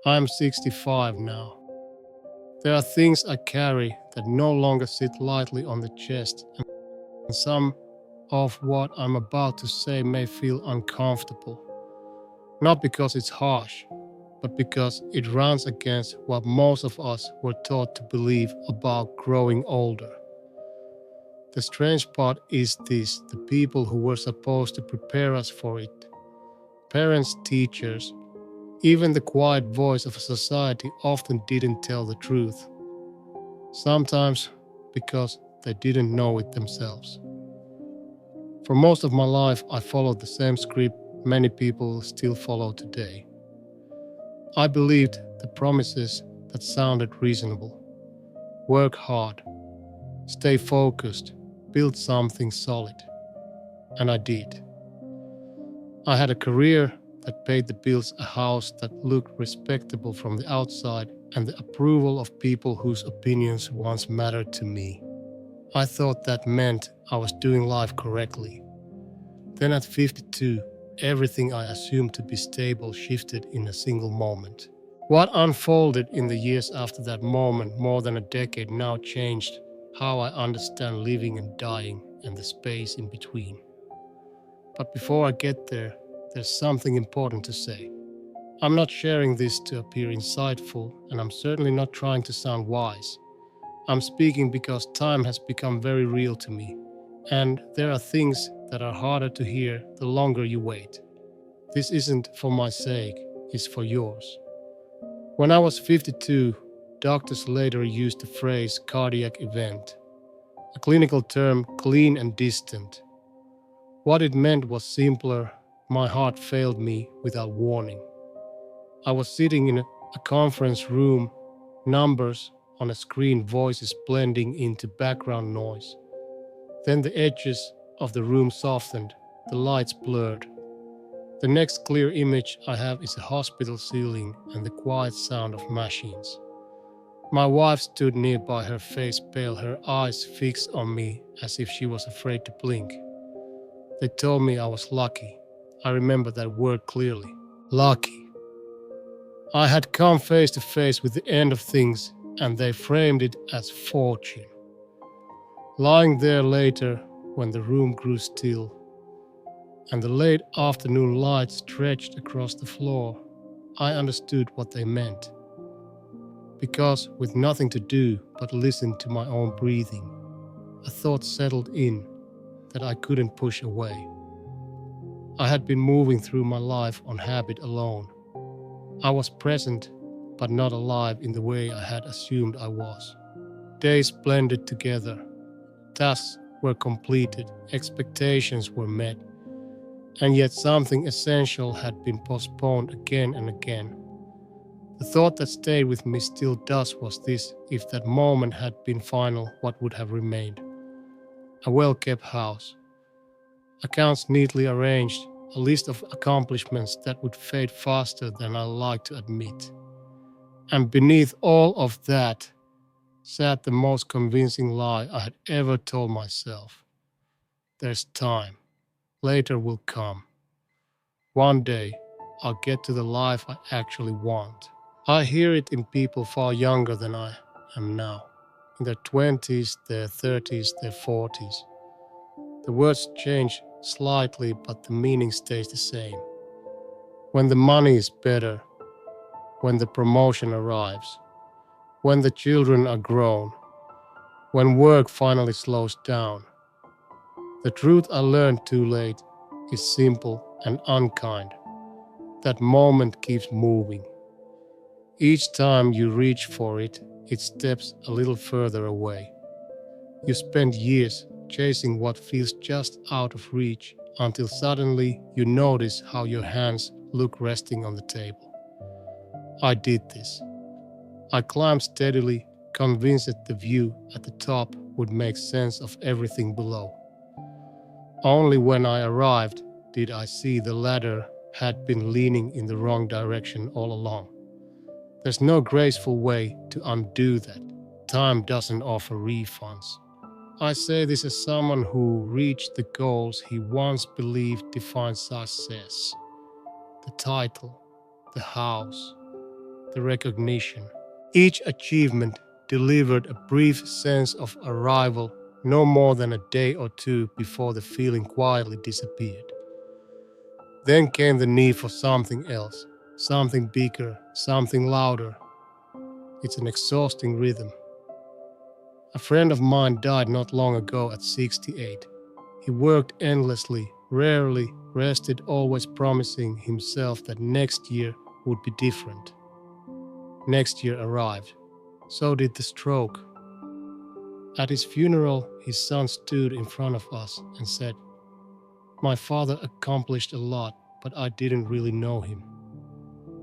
I'm 65 now. There are things I carry that no longer sit lightly on the chest, and some of what I'm about to say may feel uncomfortable. Not because it's harsh, but because it runs against what most of us were taught to believe about growing older. The strange part is this: the people who were supposed to prepare us for it, parents, teachers, even the quiet voice of society, often didn't tell the truth. Sometimes because they didn't know it themselves. For most of my life, I followed the same script many people still follow today. I believed the promises that sounded reasonable: work hard, stay focused, build something solid. And I did. I had a career that paid the bills, a house that looked respectable from the outside, and the approval of people whose opinions once mattered to me. I thought that meant I was doing life correctly. Then at 52, everything I assumed to be stable shifted in a single moment. What unfolded in the years after that moment, more than a decade now, changed how I understand living and dying and the space in between. But before I get there, there's something important to say. I'm not sharing this to appear insightful, and I'm certainly not trying to sound wise. I'm speaking because time has become very real to me, and there are things that are harder to hear the longer you wait. This isn't for my sake, it's for yours. When I was 52, doctors later used the phrase cardiac event, a clinical term clean and distant. What it meant was simpler: my heart failed me without warning. I was sitting in a conference room, numbers on a screen, voices blending into background noise. Then the edges of the room softened, the lights blurred. The next clear image I have is a hospital ceiling and the quiet sound of machines. My wife stood nearby, her face pale, her eyes fixed on me as if she was afraid to blink. They told me I was lucky. I remember that word clearly. Lucky. I had come face to face with the end of things, and they framed it as fortune. Lying there later, when the room grew still, and the late afternoon light stretched across the floor, I understood what they meant. Because, with nothing to do but listen to my own breathing, a thought settled in that I couldn't push away. I had been moving through my life on habit alone. I was present, but not alive in the way I had assumed I was. Days blended together, tasks were completed, expectations were met, and yet something essential had been postponed again and again. The thought that stayed with me still does was this: if that moment had been final, what would have remained? A well-kept house, accounts neatly arranged, a list of accomplishments that would fade faster than I like to admit. And beneath all of that sat the most convincing lie I had ever told myself. There's time. Later will come. One day, I'll get to the life I actually want. I hear it in people far younger than I am now. In their 20s, their 30s, their 40s. The words change slightly, but the meaning stays the same. When the money is better, when the promotion arrives, when the children are grown, when work finally slows down. The truth I learned too late is simple and unkind. That moment keeps moving. Each time you reach for it, it steps a little further away. You spend years chasing what feels just out of reach until suddenly you notice how your hands look resting on the table. I did this. I climbed steadily, convinced that the view at the top would make sense of everything below. Only when I arrived did I see the ladder had been leaning in the wrong direction all along. There's no graceful way to undo that. Time doesn't offer refunds. I say this as someone who reached the goals he once believed defined success. The title, the house, the recognition. Each achievement delivered a brief sense of arrival, no more than a day or two before the feeling quietly disappeared. Then came the need for something else, something bigger, something louder. It's an exhausting rhythm. A friend of mine died not long ago at 68. He worked endlessly, rarely rested, always promising himself that next year would be different. Next year arrived. So did the stroke. At his funeral, his son stood in front of us and said, "My father accomplished a lot, but I didn't really know him."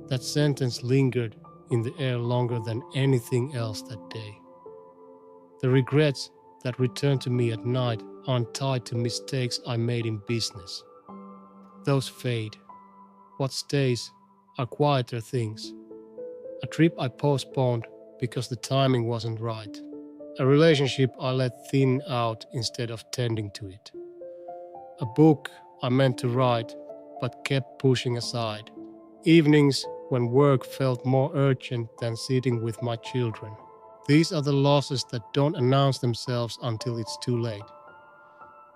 That sentence lingered in the air longer than anything else that day. The regrets that returned to me at night aren't tied to mistakes I made in business. Those fade. What stays are quieter things. A trip I postponed because the timing wasn't right. A relationship I let thin out instead of tending to it. A book I meant to write but kept pushing aside. Evenings when work felt more urgent than sitting with my children. These are the losses that don't announce themselves until it's too late.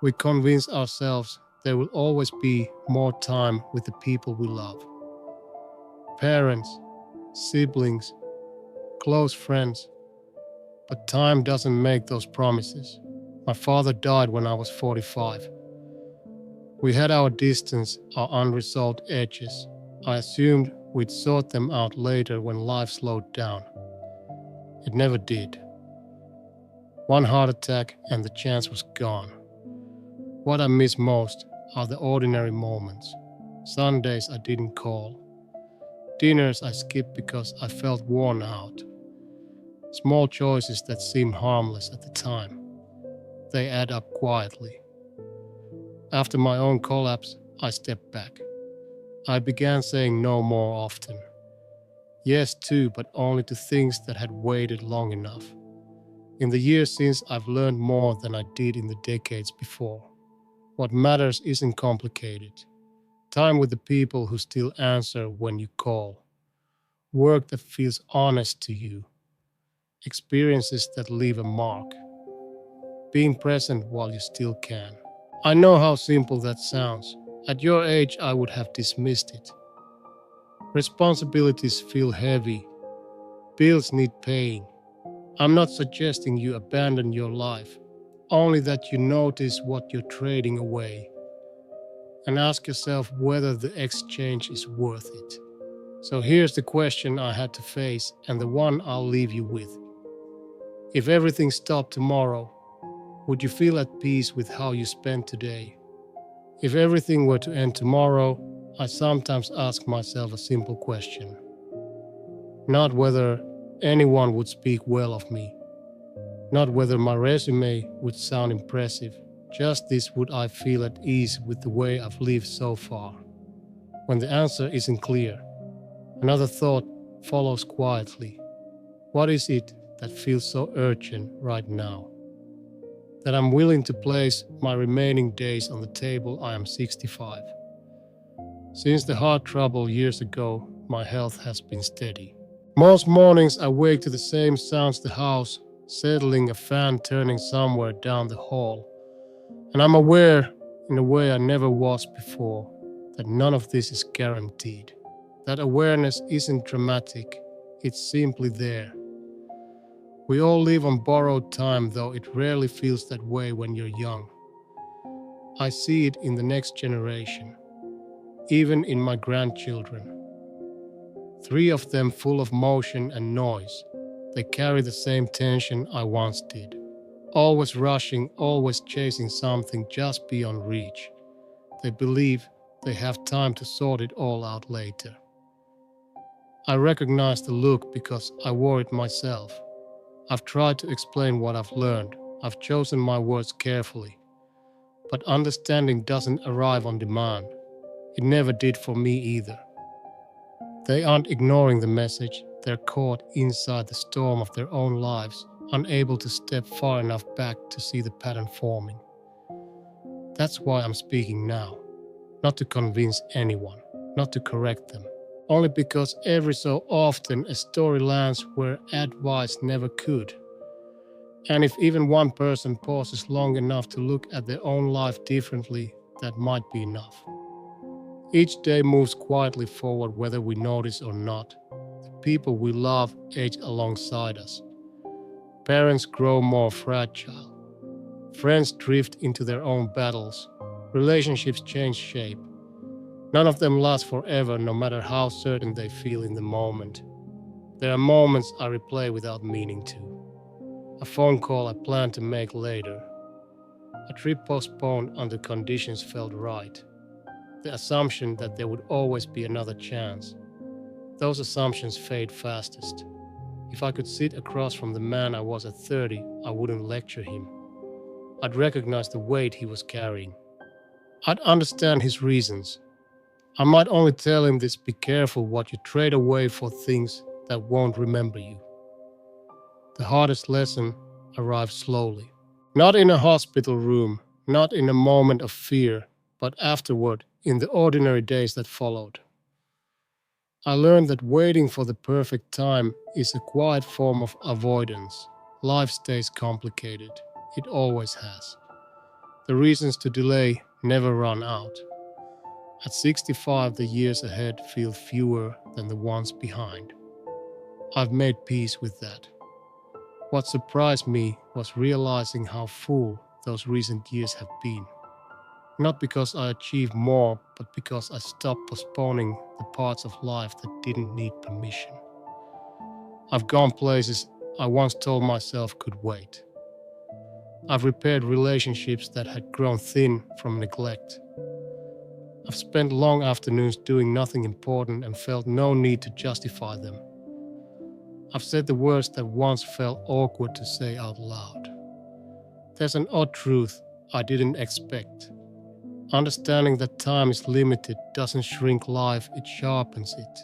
We convince ourselves there will always be more time with the people we love. Parents, siblings, close friends. But time doesn't make those promises. My father died when I was 45. We had our distance, our unresolved edges. I assumed we'd sort them out later when life slowed down. It never did. One heart attack and the chance was gone. What I miss most are the ordinary moments. Sundays I didn't call. Dinners I skipped because I felt worn out. Small choices that seemed harmless at the time. They add up quietly. After my own collapse, I stepped back. I began saying no more often. Yes too, but only to things that had waited long enough. In the years since, I've learned more than I did in the decades before. What matters isn't complicated. Time with the people who still answer when you call. Work that feels honest to you. Experiences that leave a mark. Being present while you still can. I know how simple that sounds. At your age, I would have dismissed it. Responsibilities feel heavy. Bills need paying. I'm not suggesting you abandon your life, only that you notice what you're trading away and ask yourself whether the exchange is worth it. So here's the question I had to face and the one I'll leave you with. If everything stopped tomorrow, would you feel at peace with how you spent today? If everything were to end tomorrow, I sometimes ask myself a simple question. Not whether anyone would speak well of me. Not whether my resume would sound impressive. Just this: would I feel at ease with the way I've lived so far? When the answer isn't clear, another thought follows quietly. What is it that feels so urgent right now? That I'm willing to place my remaining days on the table. I am 65. Since the heart trouble years ago, my health has been steady. Most mornings I wake to the same sounds: the house settling, a fan turning somewhere down the hall. And I'm aware, in a way I never was before, that none of this is guaranteed. That awareness isn't dramatic, it's simply there. We all live on borrowed time, though it rarely feels that way when you're young. I see it in the next generation, even in my grandchildren. 3 of them full of motion and noise. They carry the same tension I once did. Always rushing, always chasing something just beyond reach. They believe they have time to sort it all out later. I recognize the look because I wore it myself. I've tried to explain what I've learned. I've chosen my words carefully. But understanding doesn't arrive on demand. It never did for me either. They aren't ignoring the message. They're caught inside the storm of their own lives, unable to step far enough back to see the pattern forming. That's why I'm speaking now. Not to convince anyone, not to correct them, only because every so often a story lands where advice never could. And if even one person pauses long enough to look at their own life differently, that might be enough. Each day moves quietly forward whether we notice or not. The people we love age alongside us. Parents grow more fragile. Friends drift into their own battles. Relationships change shape. None of them last forever, no matter how certain they feel in the moment. There are moments I replay without meaning to. A phone call I planned to make later. A trip postponed until conditions felt right. The assumption that there would always be another chance. Those assumptions fade fastest. If I could sit across from the man I was at 30, I wouldn't lecture him. I'd recognize the weight he was carrying. I'd understand his reasons. I might only tell him this: be careful what you trade away for things that won't remember you. The hardest lesson arrives slowly. Not in a hospital room, not in a moment of fear, but afterward, in the ordinary days that followed. I learned that waiting for the perfect time is a quiet form of avoidance. Life stays complicated. It always has. The reasons to delay never run out. At 65, the years ahead feel fewer than the ones behind. I've made peace with that. What surprised me was realizing how full those recent years have been. Not because I achieved more, but because I stopped postponing the parts of life that didn't need permission. I've gone places I once told myself could wait. I've repaired relationships that had grown thin from neglect. I've spent long afternoons doing nothing important and felt no need to justify them. I've said the words that once felt awkward to say out loud. There's an odd truth I didn't expect. Understanding that time is limited doesn't shrink life, it sharpens it.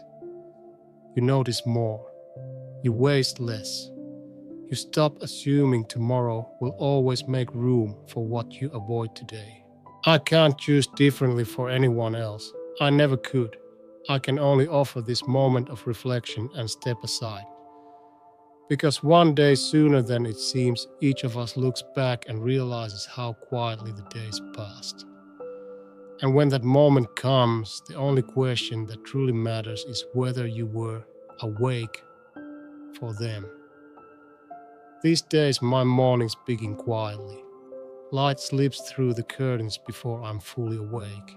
You notice more. You waste less. You stop assuming tomorrow will always make room for what you avoid today. I can't choose differently for anyone else. I never could. I can only offer this moment of reflection and step aside. Because one day sooner than it seems, each of us looks back and realizes how quietly the days passed. And when that moment comes, the only question that truly matters is whether you were awake for them. These days my mornings begin quietly. Light slips through the curtains before I'm fully awake.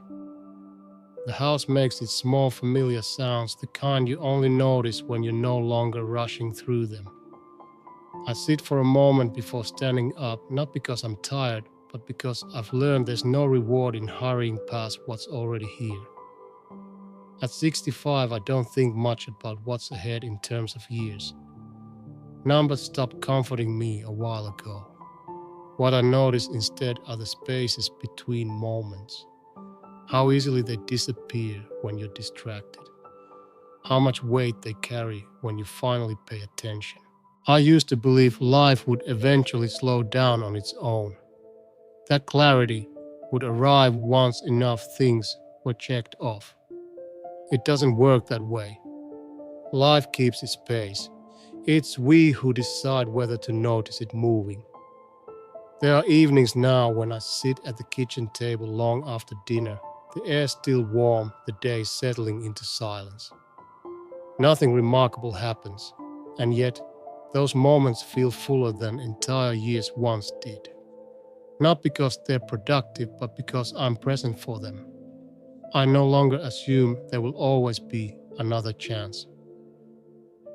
The house makes its small familiar sounds, the kind you only notice when you're no longer rushing through them. I sit for a moment before standing up, not because I'm tired, but because I've learned there's no reward in hurrying past what's already here. At 65, I don't think much about what's ahead in terms of years. Numbers stopped comforting me a while ago. What I notice instead are the spaces between moments. How easily they disappear when you're distracted. How much weight they carry when you finally pay attention. I used to believe life would eventually slow down on its own. That clarity would arrive once enough things were checked off. It doesn't work that way. Life keeps its pace. It's we who decide whether to notice it moving. There are evenings now when I sit at the kitchen table long after dinner, the air still warm, the day settling into silence. Nothing remarkable happens, and yet those moments feel fuller than entire years once did. Not because they're productive, but because I'm present for them. I no longer assume there will always be another chance.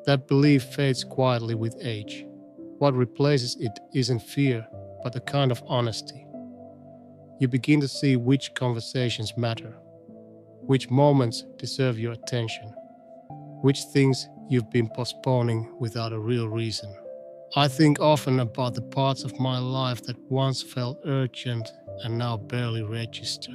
That belief fades quietly with age. What replaces it isn't fear, but a kind of honesty. You begin to see which conversations matter, which moments deserve your attention, which things you've been postponing without a real reason. I think often about the parts of my life that once felt urgent and now barely register.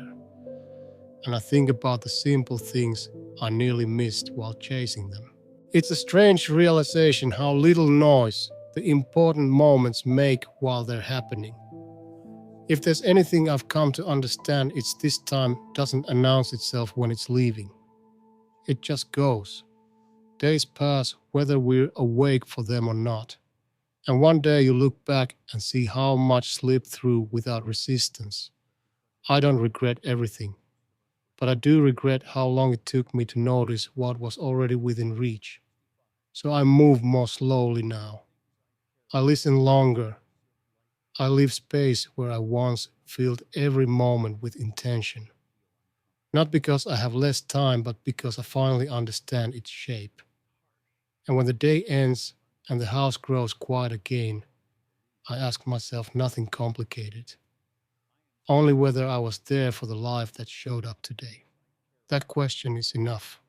And I think about the simple things I nearly missed while chasing them. It's a strange realization how little noise the important moments make while they're happening. If there's anything I've come to understand, it's this time doesn't announce itself when it's leaving. It just goes. Days pass whether we're awake for them or not. And one day you look back and see how much slipped through without resistance. I don't regret everything, but I do regret how long it took me to notice what was already within reach. So I move more slowly now. I listen longer. I leave space where I once filled every moment with intention. Not because I have less time, but because I finally understand its shape. And when the day ends and the house grows quiet again, I ask myself nothing complicated, only whether I was there for the life that showed up today. That question is enough.